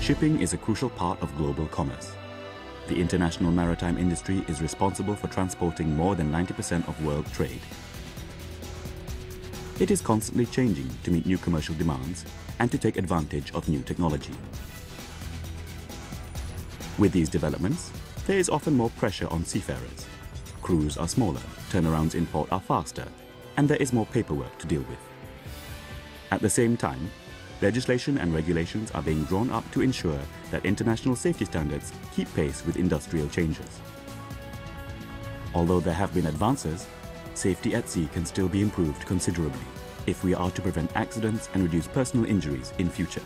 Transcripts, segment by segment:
Shipping is a crucial part of global commerce. The international maritime industry is responsible for transporting more than 90% of world trade. It is constantly changing to meet new commercial demands and to take advantage of new technology. With these developments, there is often more pressure on seafarers. Crews are smaller, turnarounds in port are faster, and there is more paperwork to deal with. At the same time, legislation and regulations are being drawn up to ensure that international safety standards keep pace with industrial changes. Although there have been advances, safety at sea can still be improved considerably if we are to prevent accidents and reduce personal injuries in future.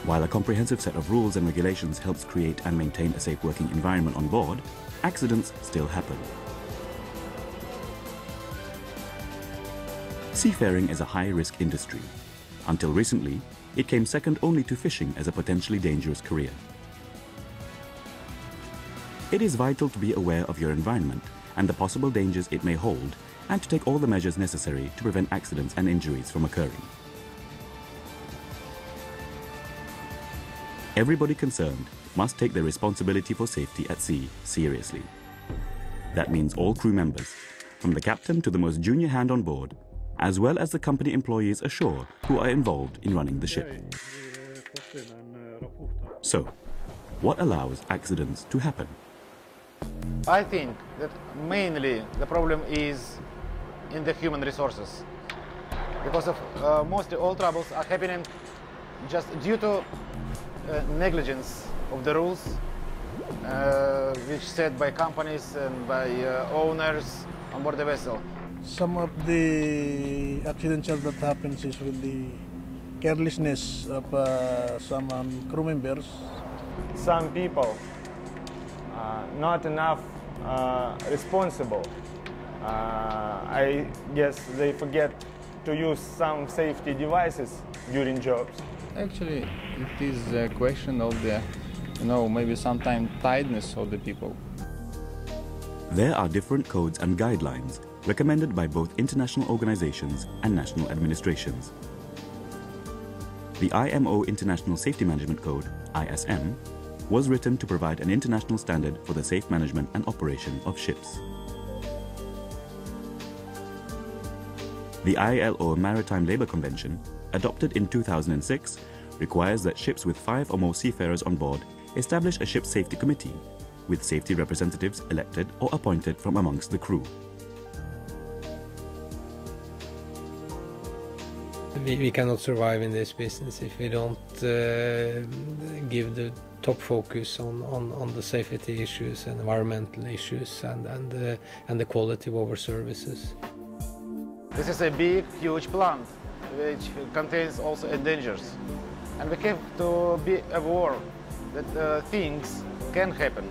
While a comprehensive set of rules and regulations helps create and maintain a safe working environment on board, accidents still happen. Seafaring is a high-risk industry. Until recently, it came second only to fishing as a potentially dangerous career. It is vital to be aware of your environment and the possible dangers it may hold, and to take all the measures necessary to prevent accidents and injuries from occurring. Everybody concerned must take their responsibility for safety at sea seriously. That means all crew members, from the captain to the most junior hand on board, as well as the company employees ashore who are involved in running the ship. So, what allows accidents to happen? I think that mainly the problem is in the human resources, because of mostly all troubles are happening just due to negligence of the rules which set by companies and by owners on board the vessel. Some of the accidents that happens is with the carelessness of some crew members. Some people not enough responsible. I guess they forget to use some safety devices during jobs. Actually, it is a question of the, maybe sometimes tiredness of the people. There are different codes and guidelines recommended by both international organizations and national administrations. The IMO International Safety Management Code, ISM, was written to provide an international standard for the safe management and operation of ships. The ILO Maritime Labour Convention, adopted in 2006, requires that ships with 5 or more seafarers on board establish a ship safety committee, with safety representatives elected or appointed from amongst the crew. We cannot survive in this business if we don't give the top focus on the safety issues and environmental issues and the quality of our services. This is a big, huge plant which contains also dangers, and we have to be aware that things can happen.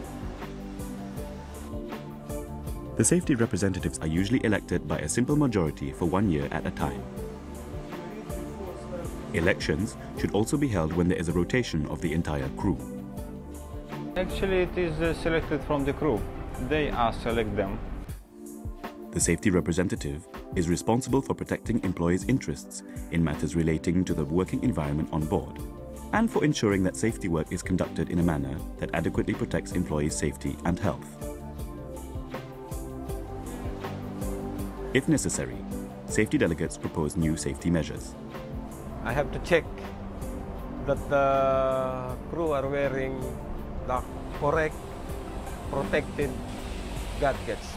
The safety representatives are usually elected by a simple majority for 1 year at a time. Elections should also be held when there is a rotation of the entire crew. Actually, it is selected from the crew. They select them. The safety representative is responsible for protecting employees' interests in matters relating to the working environment on board, and for ensuring that safety work is conducted in a manner that adequately protects employees' safety and health. If necessary, safety delegates propose new safety measures. I have to check that the crew are wearing the correct protected gadgets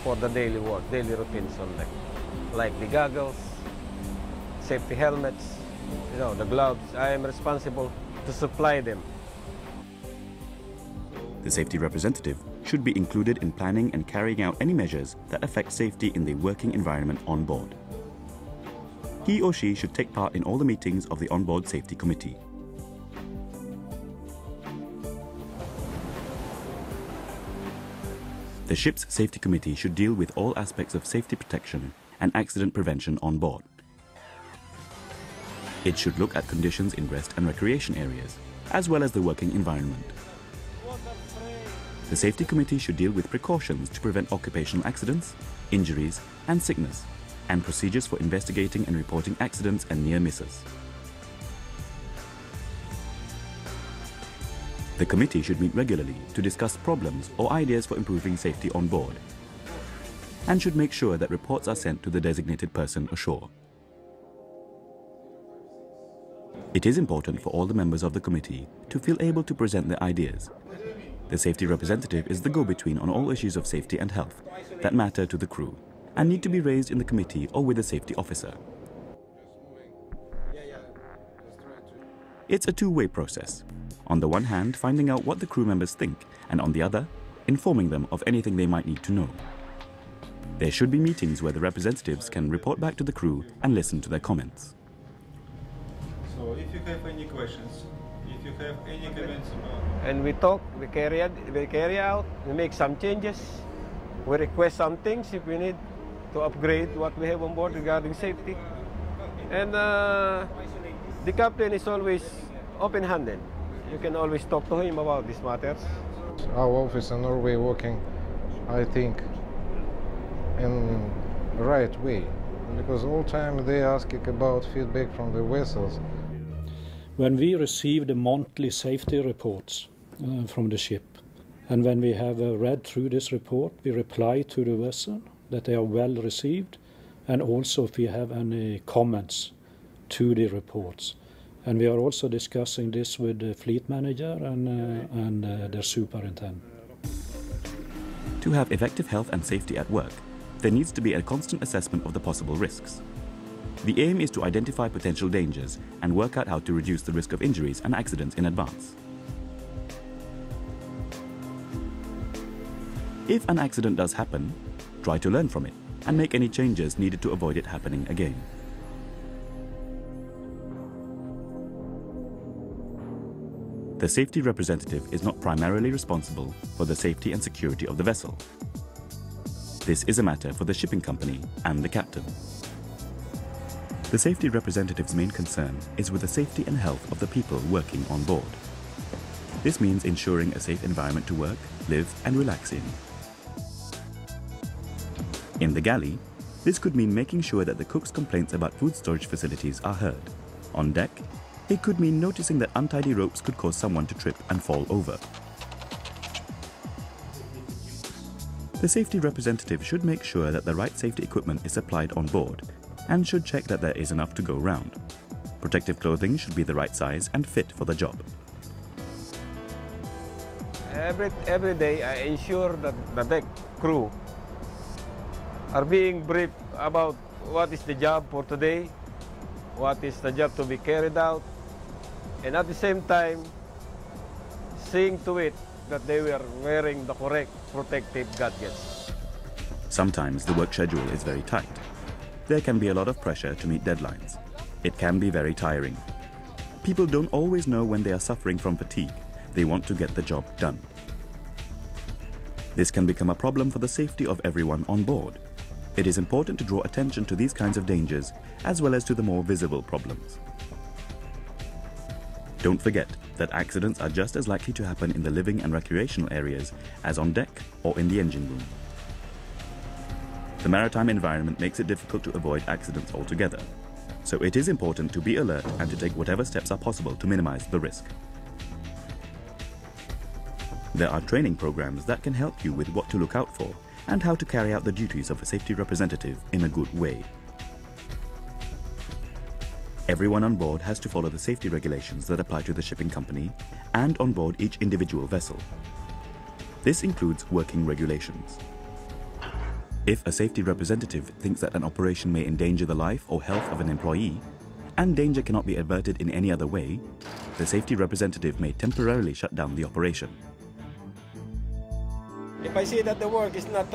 for the daily work, daily routines on deck, like the goggles, safety helmets, the gloves. I am responsible to supply them. The safety representative should be included in planning and carrying out any measures that affect safety in the working environment on board. He or she should take part in all the meetings of the onboard safety committee. The ship's safety committee should deal with all aspects of safety protection and accident prevention on board. It should look at conditions in rest and recreation areas, as well as the working environment. The safety committee should deal with precautions to prevent occupational accidents, injuries, and sickness, and procedures for investigating and reporting accidents and near misses. The committee should meet regularly to discuss problems or ideas for improving safety on board, and should make sure that reports are sent to the designated person ashore. It is important for all the members of the committee to feel able to present their ideas. The safety representative is the go-between on all issues of safety and health that matter to the crew and need to be raised in the committee or with the safety officer. It's a two-way process. On the one hand, finding out what the crew members think, and on the other, informing them of anything they might need to know. There should be meetings where the representatives can report back to the crew and listen to their comments. So if you have any questions, if you have any comments about... And we talk, we carry out, we make some changes, we request some things if we need to upgrade what we have on board regarding safety. And the captain is always open-handed. You can always talk to him about these matters. Our office in Norway working, I think, in the right way, because all time they asking about feedback from the vessels. When we receive the monthly safety reports from the ship, and when we have read through this report, we reply to the vessel that they are well received, and also if we have any comments to the reports. And we are also discussing this with the fleet manager and their superintendent. To have effective health and safety at work, there needs to be a constant assessment of the possible risks. The aim is to identify potential dangers and work out how to reduce the risk of injuries and accidents in advance. If an accident does happen, try to learn from it and make any changes needed to avoid it happening again. The safety representative is not primarily responsible for the safety and security of the vessel. This is a matter for the shipping company and the captain. The safety representative's main concern is with the safety and health of the people working on board. This means ensuring a safe environment to work, live and relax in. In the galley, this could mean making sure that the cook's complaints about food storage facilities are heard. On deck, it could mean noticing that untidy ropes could cause someone to trip and fall over. The safety representative should make sure that the right safety equipment is supplied on board and should check that there is enough to go round. Protective clothing should be the right size and fit for the job. Every day I ensure that the deck crew are being briefed about what is the job for today, what is the job to be carried out, and at the same time, seeing to it that they were wearing the correct protective gadgets. Sometimes the work schedule is very tight. There can be a lot of pressure to meet deadlines. It can be very tiring. People don't always know when they are suffering from fatigue. They want to get the job done. This can become a problem for the safety of everyone on board. It is important to draw attention to these kinds of dangers as well as to the more visible problems. Don't forget that accidents are just as likely to happen in the living and recreational areas as on deck or in the engine room. The maritime environment makes it difficult to avoid accidents altogether, so it is important to be alert and to take whatever steps are possible to minimize the risk. There are training programs that can help you with what to look out for and how to carry out the duties of a safety representative in a good way. Everyone on board has to follow the safety regulations that apply to the shipping company and on board each individual vessel. This includes working regulations. If a safety representative thinks that an operation may endanger the life or health of an employee, and danger cannot be averted in any other way, the safety representative may temporarily shut down the operation. If I see that the work is not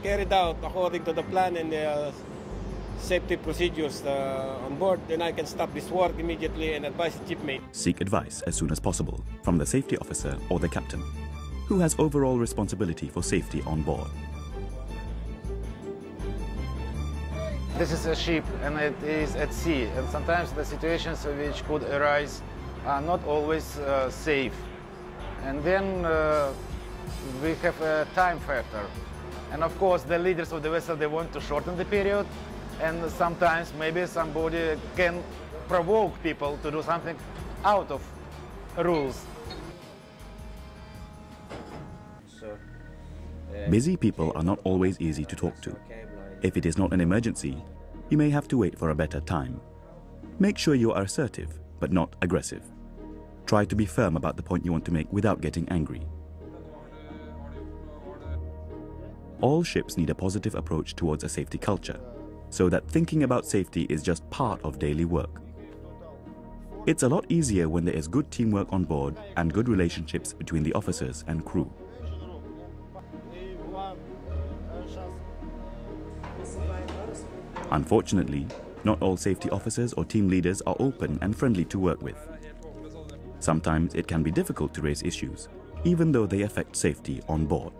carried out according to the plan and the safety procedures on board, then I can stop this work immediately and advise the shipmate. Seek advice as soon as possible from the safety officer or the captain, who has overall responsibility for safety on board. This is a ship and it is at sea, and sometimes the situations which could arise are not always safe. And then we have a time factor. And of course the leaders of the vessel, they want to shorten the period, and sometimes maybe somebody can provoke people to do something out of rules. Busy people are not always easy to talk to. If it is not an emergency, you may have to wait for a better time. Make sure you are assertive, but not aggressive. Try to be firm about the point you want to make without getting angry. All ships need a positive approach towards a safety culture, so that thinking about safety is just part of daily work. It's a lot easier when there is good teamwork on board and good relationships between the officers and crew. Unfortunately, not all safety officers or team leaders are open and friendly to work with. Sometimes it can be difficult to raise issues, even though they affect safety on board.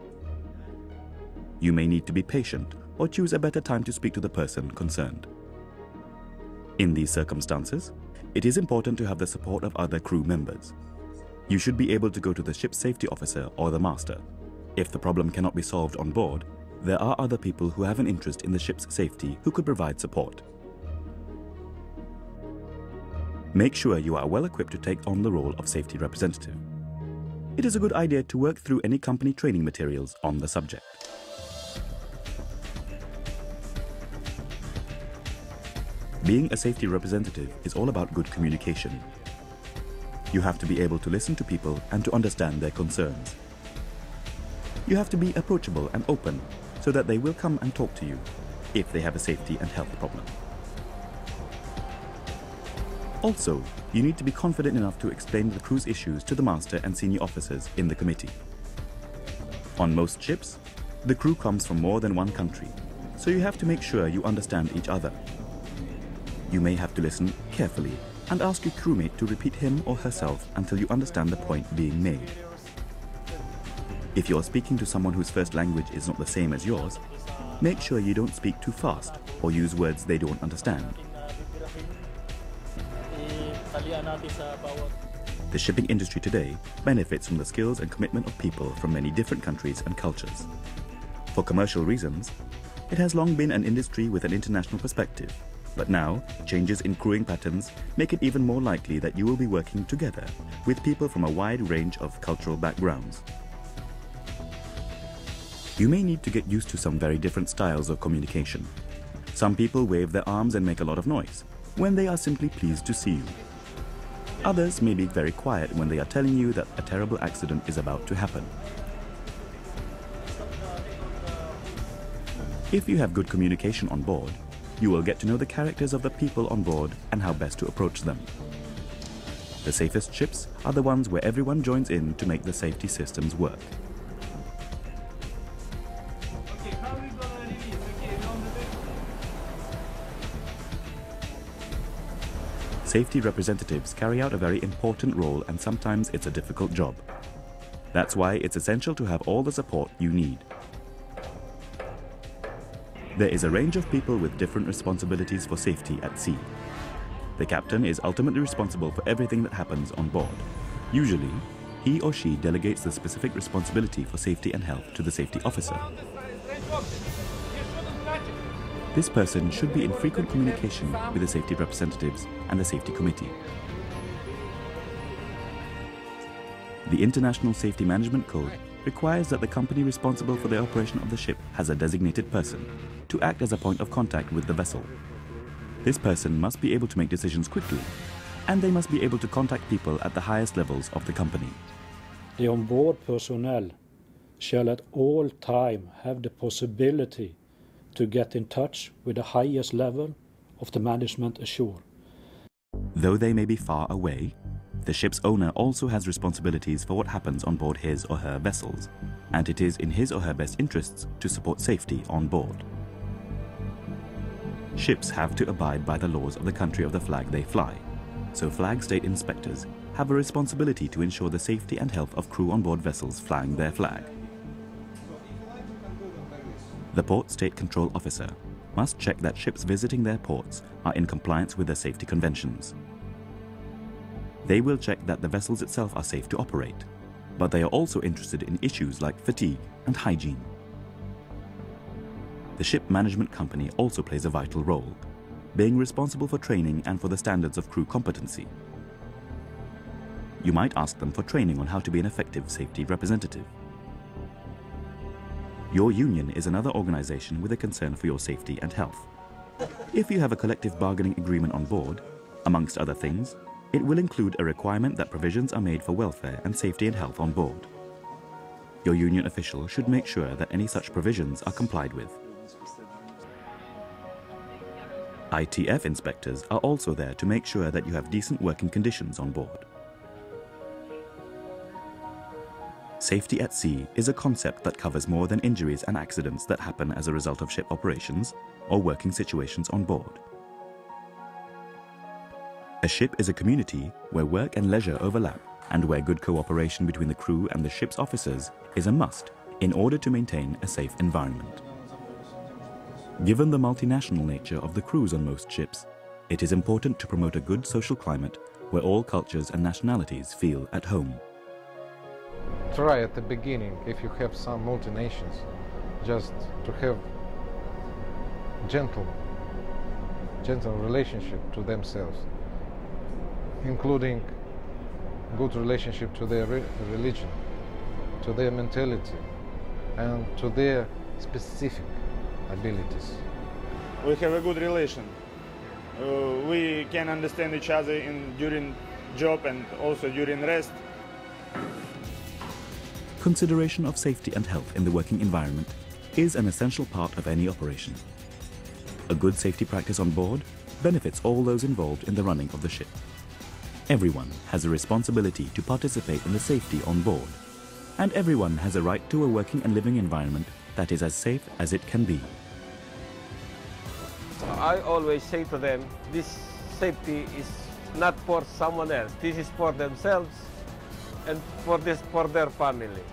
You may need to be patient or choose a better time to speak to the person concerned. In these circumstances, it is important to have the support of other crew members. You should be able to go to the ship's safety officer or the master. If the problem cannot be solved on board, there are other people who have an interest in the ship's safety who could provide support. Make sure you are well equipped to take on the role of safety representative. It is a good idea to work through any company training materials on the subject. Being a safety representative is all about good communication. You have to be able to listen to people and to understand their concerns. You have to be approachable and open so that they will come and talk to you if they have a safety and health problem. Also, you need to be confident enough to explain the crew's issues to the master and senior officers in the committee. On most ships, the crew comes from more than one country, so you have to make sure you understand each other. You may have to listen carefully and ask your crewmate to repeat him or herself until you understand the point being made. If you are speaking to someone whose first language is not the same as yours, make sure you don't speak too fast or use words they don't understand. The shipping industry today benefits from the skills and commitment of people from many different countries and cultures. For commercial reasons, it has long been an industry with an international perspective. But now, changes in crewing patterns make it even more likely that you will be working together with people from a wide range of cultural backgrounds. You may need to get used to some very different styles of communication. Some people wave their arms and make a lot of noise when they are simply pleased to see you. Others may be very quiet when they are telling you that a terrible accident is about to happen. If you have good communication on board, you will get to know the characters of the people on board and how best to approach them. The safest ships are the ones where everyone joins in to make the safety systems work. Safety representatives carry out a very important role, and sometimes it's a difficult job. That's why it's essential to have all the support you need. There is a range of people with different responsibilities for safety at sea. The captain is ultimately responsible for everything that happens on board. Usually, he or she delegates the specific responsibility for safety and health to the safety officer. This person should be in frequent communication with the safety representatives and the safety committee. The International Safety Management Code requires that the company responsible for the operation of the ship has a designated person to act as a point of contact with the vessel. This person must be able to make decisions quickly, and they must be able to contact people at the highest levels of the company. The onboard personnel shall at all time have the possibility to get in touch with the highest level of the management ashore. Though they may be far away, the ship's owner also has responsibilities for what happens on board his or her vessels, and it is in his or her best interests to support safety on board. Ships have to abide by the laws of the country of the flag they fly, so flag state inspectors have a responsibility to ensure the safety and health of crew on board vessels flying their flag. The Port State Control Officer must check that ships visiting their ports are in compliance with their safety conventions. They will check that the vessels itself are safe to operate, but they are also interested in issues like fatigue and hygiene. The ship management company also plays a vital role, being responsible for training and for the standards of crew competency. You might ask them for training on how to be an effective safety representative. Your union is another organization with a concern for your safety and health. If you have a collective bargaining agreement on board, amongst other things, it will include a requirement that provisions are made for welfare and safety and health on board. Your union official should make sure that any such provisions are complied with. ITF inspectors are also there to make sure that you have decent working conditions on board. Safety at sea is a concept that covers more than injuries and accidents that happen as a result of ship operations or working situations on board. A ship is a community where work and leisure overlap and where good cooperation between the crew and the ship's officers is a must in order to maintain a safe environment. Given the multinational nature of the crews on most ships, it is important to promote a good social climate where all cultures and nationalities feel at home. Try at the beginning, if you have some multinations, just to have gentle relationship to themselves, including good relationship to their religion, to their mentality, and to their specific abilities. We have a good relation. We can understand each other during job and also during rest. Consideration of safety and health in the working environment is an essential part of any operation. A good safety practice on board benefits all those involved in the running of the ship. Everyone has a responsibility to participate in the safety on board, and everyone has a right to a working and living environment that is as safe as it can be. I always say to them, this safety is not for someone else. This is for themselves and for their family.